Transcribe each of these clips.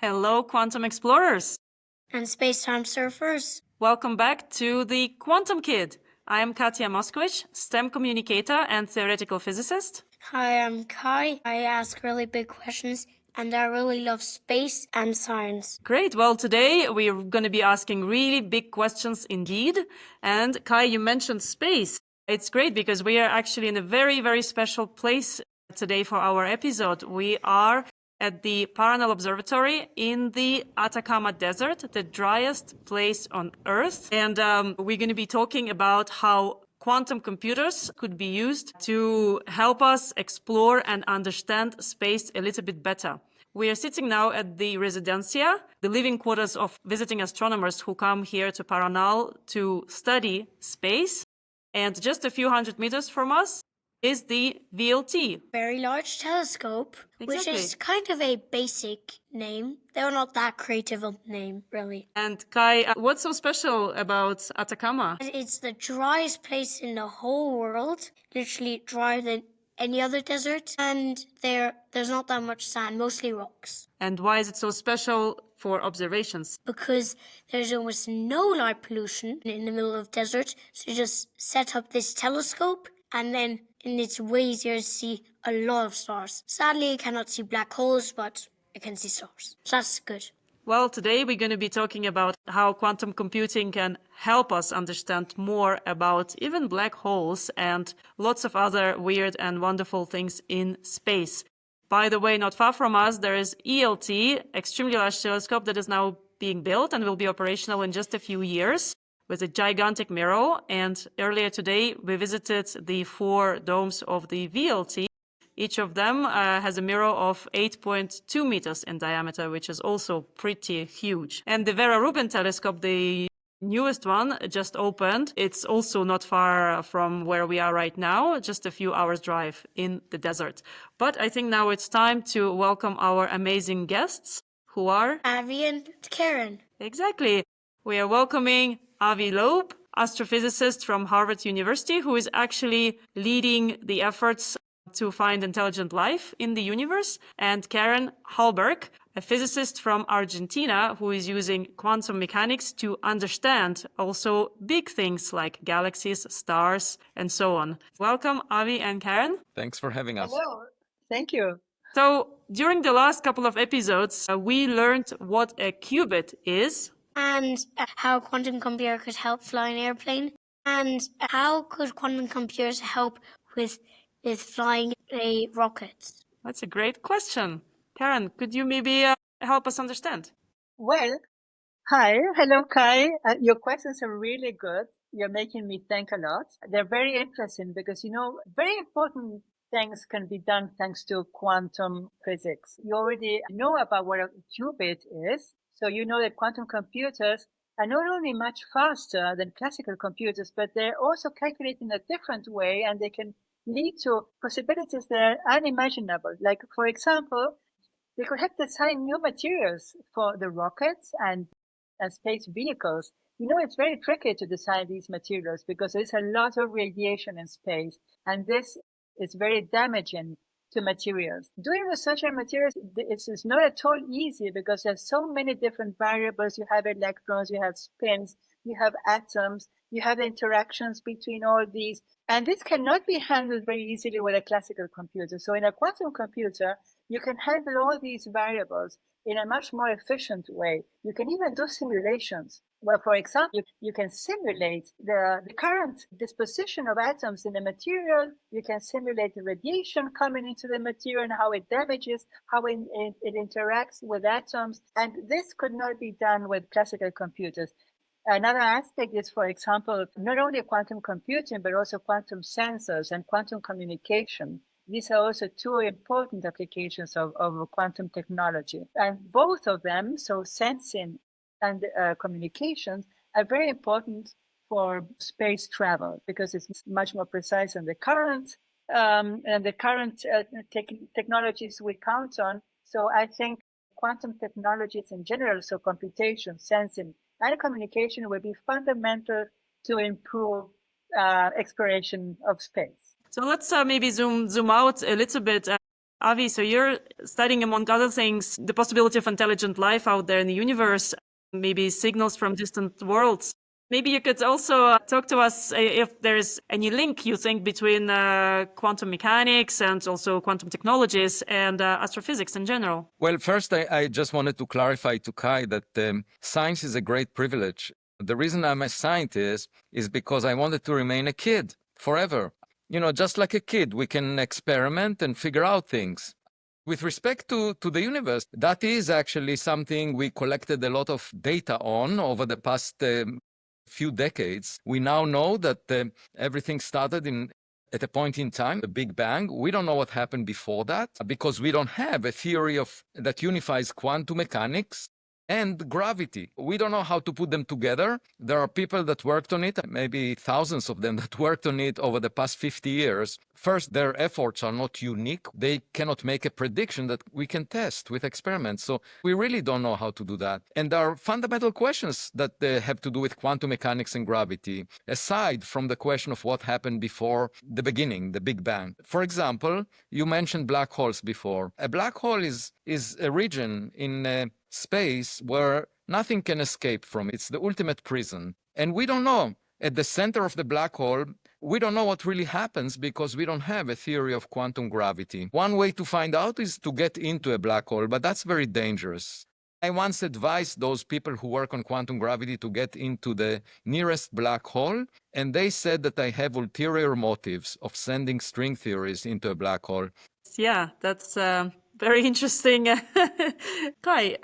Hello, quantum explorers. And space-time surfers. Welcome back to the Quantum Kid. I am Katia Moskvitch, STEM communicator and theoretical physicist. Hi, I'm Kai. I ask really big questions and I really love space and science. Great. Well, today we're going to be asking really big questions indeed. And Kai, you mentioned space. It's great because we are actually in a very, very special place today for our episode. We are at the Paranal Observatory in the Atacama Desert, the driest place on Earth. And we're going to be talking about how quantum computers could be used to help us explore and understand space a little bit better. We are sitting now at the Residencia, the living quarters of visiting astronomers who come here to Paranal to study space. And just a few hundred meters from us is the VLT. Very Large Telescope, Exactly. Which is kind of a basic name. They're not that creative a name, really. And Kai, what's so special about Atacama? It's the driest place in the whole world, literally drier than any other desert, and there's not that much sand, mostly rocks. And why is it so special for observations? Because there's almost no light pollution in the middle of the desert, so you just set up this telescope and then it's way easier to see a lot of stars. Sadly, you cannot see black holes, but you can see stars. So that's good. Well, today we're going to be talking about how quantum computing can help us understand more about even black holes and lots of other weird and wonderful things in space. By the way, not far from us, there is ELT, Extremely Large Telescope, that is now being built and will be operational in just a few years with a gigantic mirror. And earlier today, we visited the 4 domes of the VLT. Each of them has a mirror of 8.2 meters in diameter, which is also pretty huge. And the Vera Rubin telescope, the newest one, just opened. It's also not far from where we are right now, just a few hours drive in the desert. But I think now it's time to welcome our amazing guests, who are Avi and Karen. Exactly. We are welcoming Avi Loeb, astrophysicist from Harvard University, who is actually leading the efforts to find intelligent life in the universe, and Karen Hallberg, a physicist from Argentina who is using quantum mechanics to understand also big things like galaxies, stars, and so on. Welcome, Avi and Karen. Thanks for having us. Hello. Thank you. So during the last couple of episodes, we learned what a qubit is. And how a quantum computer could help fly an airplane. And how could quantum computers help with flying a rocket? That's a great question. Karen, could you maybe help us understand? Well, hi. Hello, Kai. Your questions are really good. You're making me think a lot. They're very interesting because, very important things can be done thanks to quantum physics. You already know about what a qubit is. So you know that quantum computers are not only much faster than classical computers, but they're also calculated in a different way, and they can lead to possibilities that are unimaginable. Like, for example, they could help design new materials for the rockets and space vehicles. It's very tricky to design these materials because there's a lot of radiation in space, and this is very damaging to materials. Doing research on materials is not at all easy because there's so many different variables. You have electrons, you have spins, you have atoms, you have interactions between all these. And this cannot be handled very easily with a classical computer. So in a quantum computer, you can handle all these variables in a much more efficient way. You can even do simulations. Well, for example, you can simulate the current disposition of atoms in the material. You can simulate the radiation coming into the material and how it damages, how it interacts with atoms. And this could not be done with classical computers. Another aspect is, for example, not only quantum computing, but also quantum sensors and quantum communication. These are also 2 important applications of quantum technology. And both of them, so sensing and communications, are very important for space travel because it's much more precise than the current technologies we count on. So I think quantum technologies in general, so computation, sensing, and communication will be fundamental to improve exploration of space. So let's maybe zoom out a little bit. Avi, so you're studying, among other things, the possibility of intelligent life out there in the universe, maybe signals from distant worlds. Maybe you could also talk to us if there's any link you think between quantum mechanics and also quantum technologies and astrophysics in general. Well, first, I just wanted to clarify to Kai that science is a great privilege. The reason I'm a scientist is because I wanted to remain a kid forever. You know, just like a kid, we can experiment and figure out things. With respect to the universe, that is actually something we collected a lot of data on over the past few decades. We now know that everything started at a point in time, the Big Bang. We don't know what happened before that because we don't have a theory that unifies quantum mechanics and gravity. We don't know how to put them together. There are people that worked on it, maybe thousands of them that worked on it over the past 50 years. First, their efforts are not unique. They cannot make a prediction that we can test with experiments. So we really don't know how to do that. And there are fundamental questions that have to do with quantum mechanics and gravity, aside from the question of what happened before the beginning, the Big Bang. For example, you mentioned black holes before. A black hole is a region in space where nothing can escape from it. It's the ultimate prison. And we don't know. At the center of the black hole, we don't know what really happens because we don't have a theory of quantum gravity. One way to find out is to get into a black hole, but that's very dangerous. I once advised those people who work on quantum gravity to get into the nearest black hole, and they said that I have ulterior motives of sending string theories into a black hole. Yeah, that's very interesting. Kai,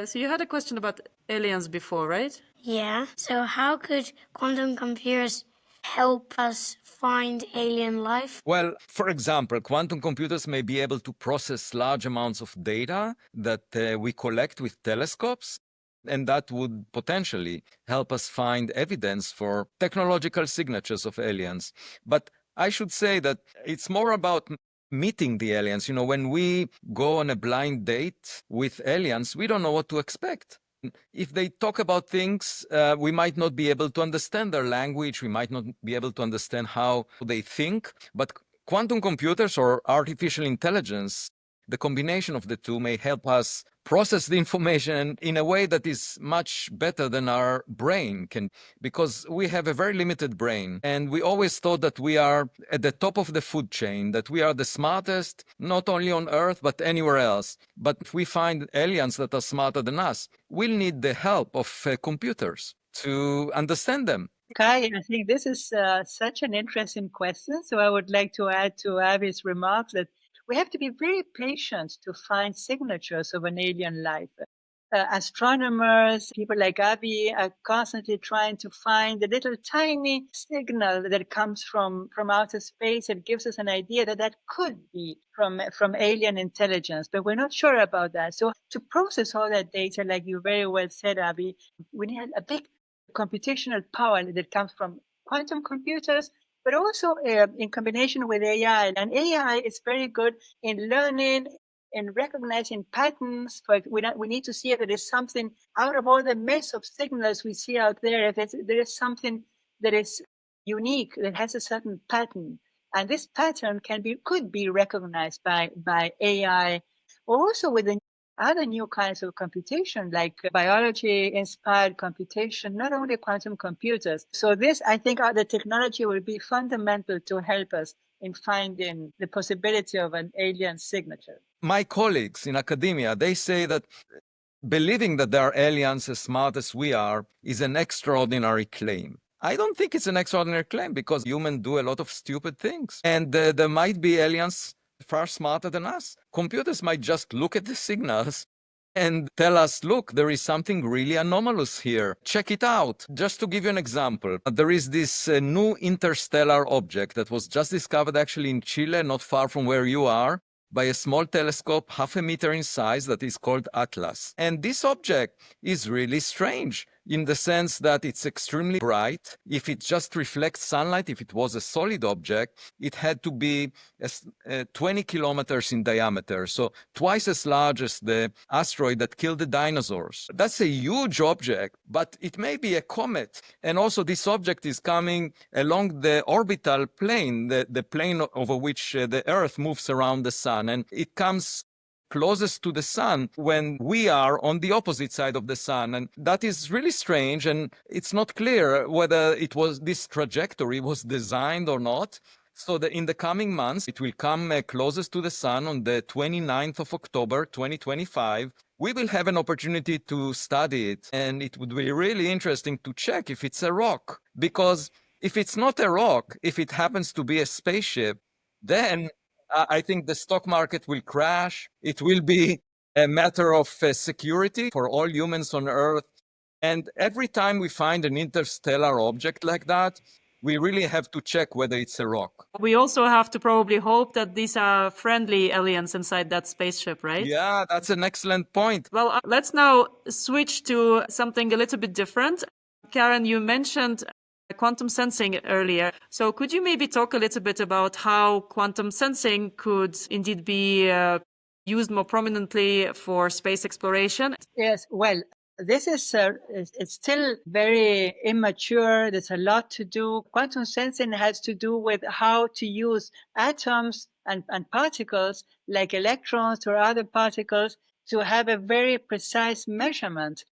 so you had a question about aliens before, right? Yeah. So how could quantum computers help us find alien life? Well, for example, quantum computers may be able to process large amounts of data that we collect with telescopes, and that would potentially help us find evidence for technological signatures of aliens. But I should say that it's more about meeting the aliens. You know, when we go on a blind date with aliens, we don't know what to expect. If they talk about things, we might not be able to understand their language. We might not be able to understand how they think. But quantum computers or artificial intelligence, the combination of the two may help us process the information in a way that is much better than our brain can, because we have a very limited brain. And we always thought that we are at the top of the food chain, that we are the smartest, not only on Earth, but anywhere else. But if we find aliens that are smarter than us, we'll need the help of computers to understand them. Kai, I think this is such an interesting question. So I would like to add to Avi's remarks that we have to be very patient to find signatures of an alien life. Astronomers, people like Avi, are constantly trying to find a little tiny signal that comes from outer space that gives us an idea that could be from alien intelligence, but we're not sure about that. So to process all that data, like you very well said, Avi, we need a big computational power that comes from quantum computers, but also in combination with AI. And AI is very good in learning, in recognizing patterns. We need to see if there is something out of all the mess of signals we see out there, if there is something that is unique, that has a certain pattern. And this pattern could be recognized by AI, also with the other new kinds of computation, like biology-inspired computation, not only quantum computers. So this, I think, the technology will be fundamental to help us in finding the possibility of an alien signature. My colleagues in academia, they say that believing that there are aliens as smart as we are is an extraordinary claim. I don't think it's an extraordinary claim because humans do a lot of stupid things. And there might be aliens far smarter than us. Computers might just look at the signals and tell us, look, there is something really anomalous here. Check it out. Just to give you an example, there is this new interstellar object that was just discovered actually in Chile, not far from where you are, by a small telescope, 0.5 meter in size, that is called Atlas. And this object is really strange. in the sense that it's extremely bright. If it just reflects sunlight, if it was a solid object, it had to be 20 kilometers in diameter, so twice as large as the asteroid that killed the dinosaurs. That's a huge object, but it may be a comet. And also this object is coming along the orbital plane, the plane over which the Earth moves around the sun. And it comes closest to the sun when we are on the opposite side of the sun. And that is really strange. And it's not clear whether this trajectory was designed or not. So in the coming months, it will come closest to the sun on the 29th of October, 2025. We will have an opportunity to study it. And it would be really interesting to check if it's a rock. Because if it's not a rock, if it happens to be a spaceship, then I think the stock market will crash. It will be a matter of security for all humans on Earth. And every time we find an interstellar object like that, we really have to check whether it's a rock. We also have to probably hope that these are friendly aliens inside that spaceship, right? Yeah, that's an excellent point. Well, let's now switch to something a little bit different. Karen, you mentioned quantum sensing earlier. So could you maybe talk a little bit about how quantum sensing could indeed be used more prominently for space exploration? Yes, well, this is it's still very immature. There's a lot to do. Quantum sensing has to do with how to use atoms and particles like electrons or other particles to have a very precise measurement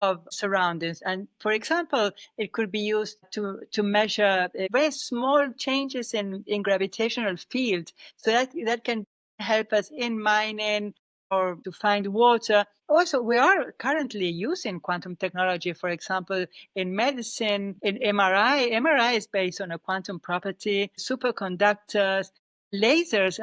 of surroundings. And for example, it could be used to measure very small changes in gravitational field. So that can help us in mining or to find water. Also, we are currently using quantum technology, for example, in medicine, in MRI. MRI is based on a quantum property. Superconductors, lasers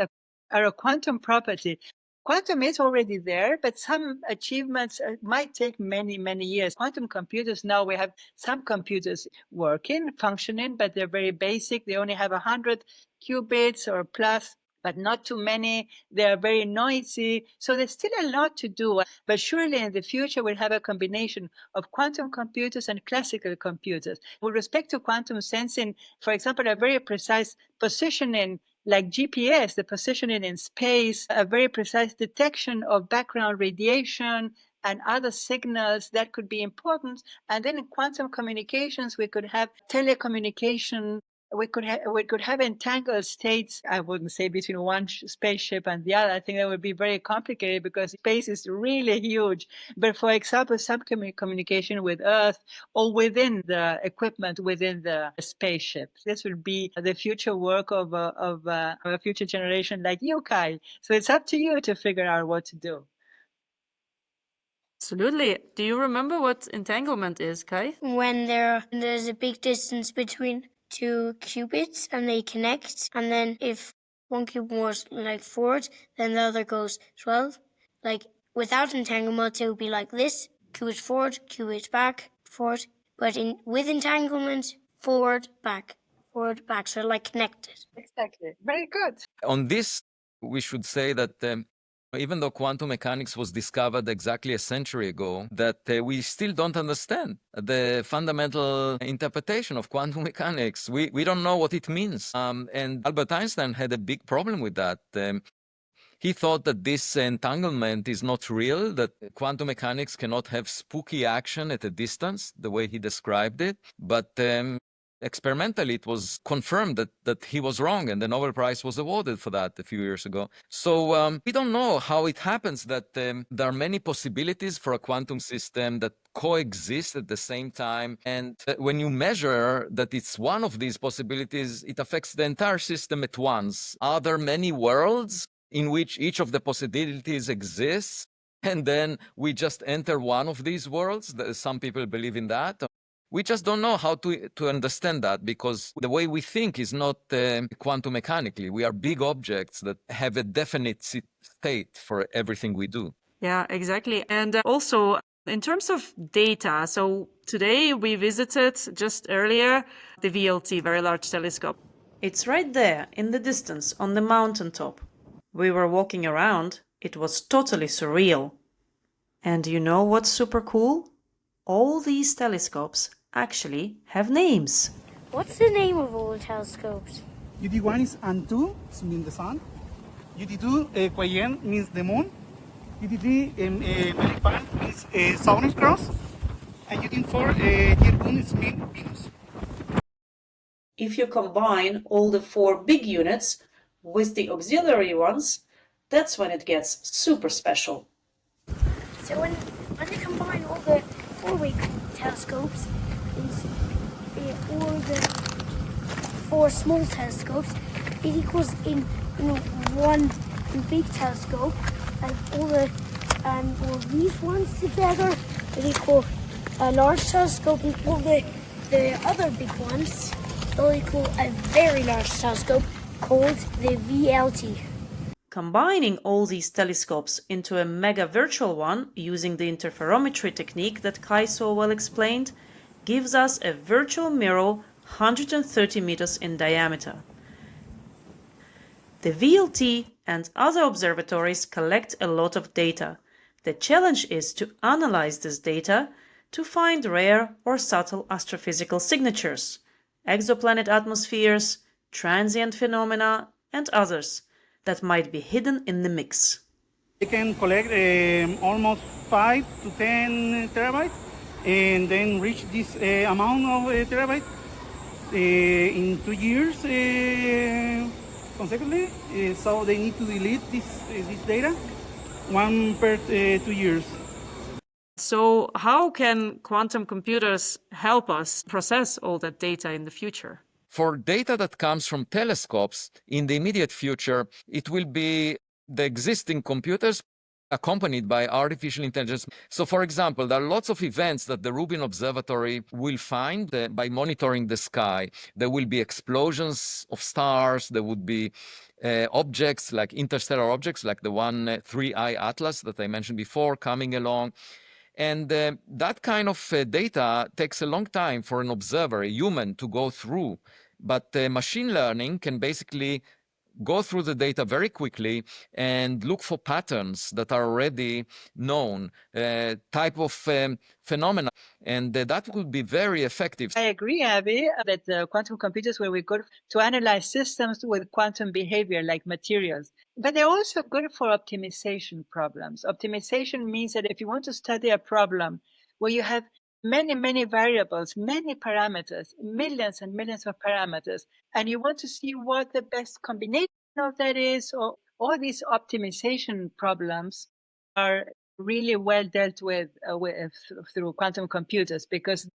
are a quantum property. Quantum is already there, but some achievements might take many, many years. Quantum computers, now we have some computers working, functioning, but they're very basic. They only have 100 qubits or plus, but not too many. They are very noisy. So there's still a lot to do. But surely in the future, we'll have a combination of quantum computers and classical computers. With respect to quantum sensing, for example, a very precise positioning like GPS, the positioning in space, a very precise detection of background radiation and other signals that could be important. And then in quantum communications, we could have telecommunication. We could have entangled states. I wouldn't say between one spaceship and the other. I think that would be very complicated because space is really huge. But for example, some communication with Earth or within the equipment within the spaceship. This will be the future work of a future generation like you, Kai. So it's up to you to figure out what to do. Absolutely. Do you remember what entanglement is, Kai? When there's a big distance between two qubits and they connect, and then if one qubit moves like forward, then the other goes 12. Like without entanglement, it would be like this: qubits forward, qubits back, forward. But with entanglement, forward, back, so like connected. Exactly. Very good. On this, we should say that even though quantum mechanics was discovered exactly a century ago, that we still don't understand the fundamental interpretation of quantum mechanics. We don't know what it means. And Albert Einstein had a big problem with that. He thought that this entanglement is not real, that quantum mechanics cannot have spooky action at a distance, the way he described it. But experimentally, it was confirmed that he was wrong, and the Nobel Prize was awarded for that a few years ago. So we don't know how it happens that there are many possibilities for a quantum system that coexist at the same time. And when you measure that it's one of these possibilities, it affects the entire system at once. Are there many worlds in which each of the possibilities exists? And then we just enter one of these worlds? Some people believe in that. We just don't know how to understand that, because the way we think is not quantum mechanically. We are big objects that have a definite state for everything we do. Yeah, exactly. And also, in terms of data, so today we visited just earlier the VLT, Very Large Telescope. It's right there in the distance on the mountaintop. We were walking around. It was totally surreal. And you know what's super cool? All these telescopes actually have names. What's the name of all the telescopes? UD1 is Antu, it means the sun. UD2, Quayen means the moon. UD3, Meripan means Southern Cross. And UD4, Jirgun is means Venus. If you combine all the 4 big units with the auxiliary ones, that's when it gets super special. So when you combine all the 4 big telescopes and all the 4 small telescopes, it equals in one big telescope, and all these ones together, it equal a large telescope, and all the other big ones will equal a very large telescope called the VLT. Combining all these telescopes into a mega virtual one using the interferometry technique that Kai so well explained gives us a virtual mirror 130 meters in diameter. The VLT and other observatories collect a lot of data. The challenge is to analyze this data to find rare or subtle astrophysical signatures, exoplanet atmospheres, transient phenomena, and others that might be hidden in the mix. They can collect almost 5 to 10 terabytes and then reach this amount of terabytes in 2 years consecutively. So they need to delete this data, one per 2 years. So how can quantum computers help us process all that data in the future? For data that comes from telescopes, in the immediate future, it will be the existing computers accompanied by artificial intelligence. So, for example, there are lots of events that the Rubin Observatory will find by monitoring the sky. There will be explosions of stars. There would be objects like interstellar objects, like the one 3I Atlas that I mentioned before, coming along. And that kind of data takes a long time for an observer, a human, to go through. But machine learning can basically go through the data very quickly and look for patterns that are already known, type of phenomena, and that will be very effective. I agree, Avi, that quantum computers will be good to analyze systems with quantum behavior like materials. But they're also good for optimization problems. Optimization means that if you want to study a problem where you have many, many variables, many parameters, millions and millions of parameters, and you want to see what the best combination of that is, or all these optimization problems are really well dealt with through quantum computers, because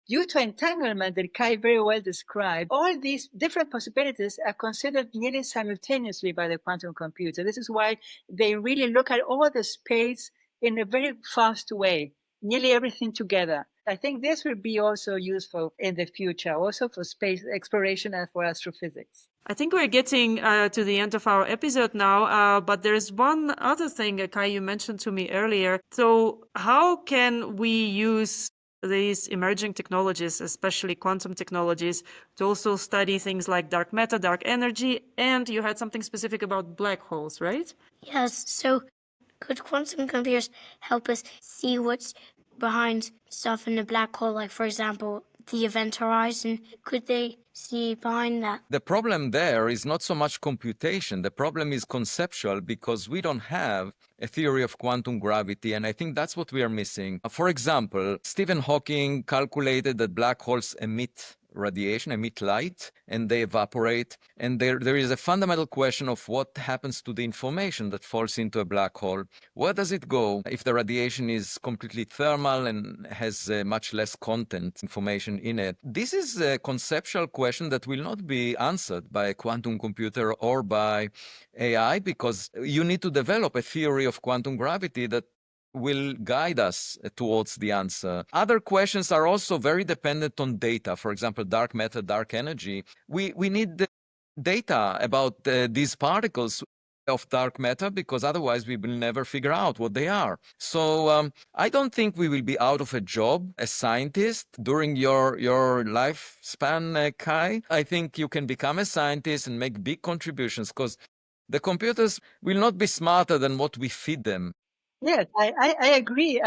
due to entanglement that Kai very well described, all these different possibilities are considered nearly simultaneously by the quantum computer. This is why they really look at all the space in a very fast way, nearly everything together. I think this will be also useful in the future, also for space exploration and for astrophysics. I think we're getting to the end of our episode now, but there's one other thing, Kai, you mentioned to me earlier. So how can we use these emerging technologies, especially quantum technologies, to also study things like dark matter, dark energy, and you had something specific about black holes, right? Yes, so could quantum computers help us see what's behind stuff in a black hole, like, for example, the event horizon? Could they see behind that? The problem there is not so much computation. The problem is conceptual, because we don't have a theory of quantum gravity, and I think that's what we are missing. For example, Stephen Hawking calculated that black holes emit radiation, emit light, and they evaporate. And there is a fundamental question of what happens to the information that falls into a black hole. Where does it go if the radiation is completely thermal and has much less content information in it? This is a conceptual question that will not be answered by a quantum computer or by AI, because you need to develop a theory of quantum gravity that will guide us towards the answer. Other questions are also very dependent on data. For example, dark matter, dark energy. We need data about these particles of dark matter, because otherwise we will never figure out what they are. So I don't think we will be out of a job as scientist during your lifespan, Kai. I think you can become a scientist and make big contributions, because the computers will not be smarter than what we feed them. Yes, I agree.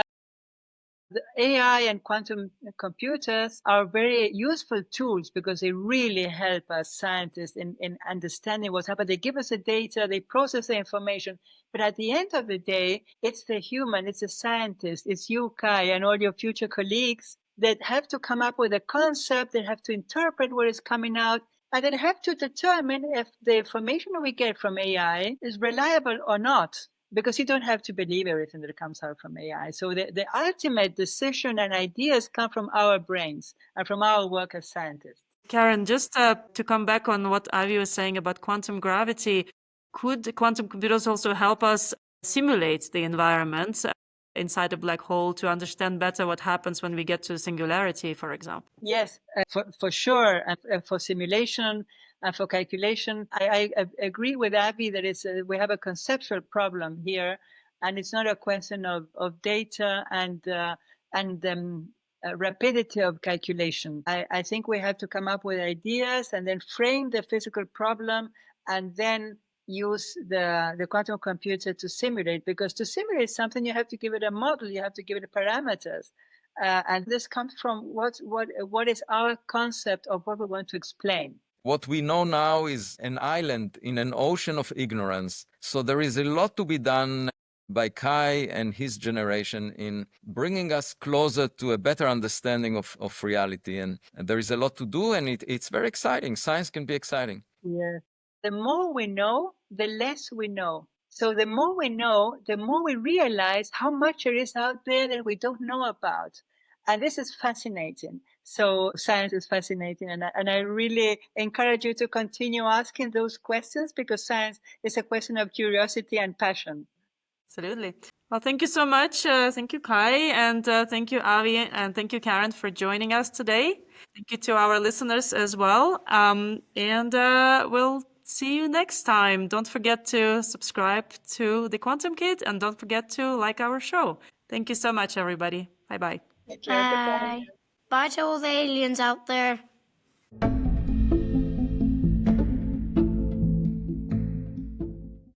The AI and quantum computers are very useful tools because they really help us scientists in understanding what's happening. They give us the data, they process the information, but at the end of the day, it's the human, it's the scientist, it's you, Kai, and all your future colleagues that have to come up with a concept, that have to interpret what is coming out, and then have to determine if the information we get from AI is reliable or not, because you don't have to believe everything that comes out from AI. So the ultimate decision and ideas come from our brains and from our work as scientists. Karen, just to come back on what Avi was saying about quantum gravity, could quantum computers also help us simulate the environment inside a black hole to understand better what happens when we get to singularity, for example? Yes, for sure. And for simulation and for calculation, I agree with Avi that we have a conceptual problem here, and it's not a question of data and rapidity of calculation. I think we have to come up with ideas and then frame the physical problem and then use the quantum computer to simulate, because to simulate something, you have to give it a model, you have to give it parameters. And this comes from what is our concept of what we want to explain. What we know now is an island in an ocean of ignorance. So there is a lot to be done by Kai and his generation in bringing us closer to a better understanding of reality. And there is a lot to do, and it's very exciting. Science can be exciting. Yeah. The more we know, the less we know. So the more we know, the more we realize how much there is out there that we don't know about. And this is fascinating. So science is fascinating. And I really encourage you to continue asking those questions, because science is a question of curiosity and passion. Absolutely. Well, thank you so much. Thank you, Kai, and thank you, Avi, and thank you, Karen, for joining us today. Thank you to our listeners as well. And we'll see you next time. Don't forget to subscribe to the Quantum Kit, and don't forget to like our show. Thank you so much, everybody. Bye-bye. Bye. Bye to all the aliens out there.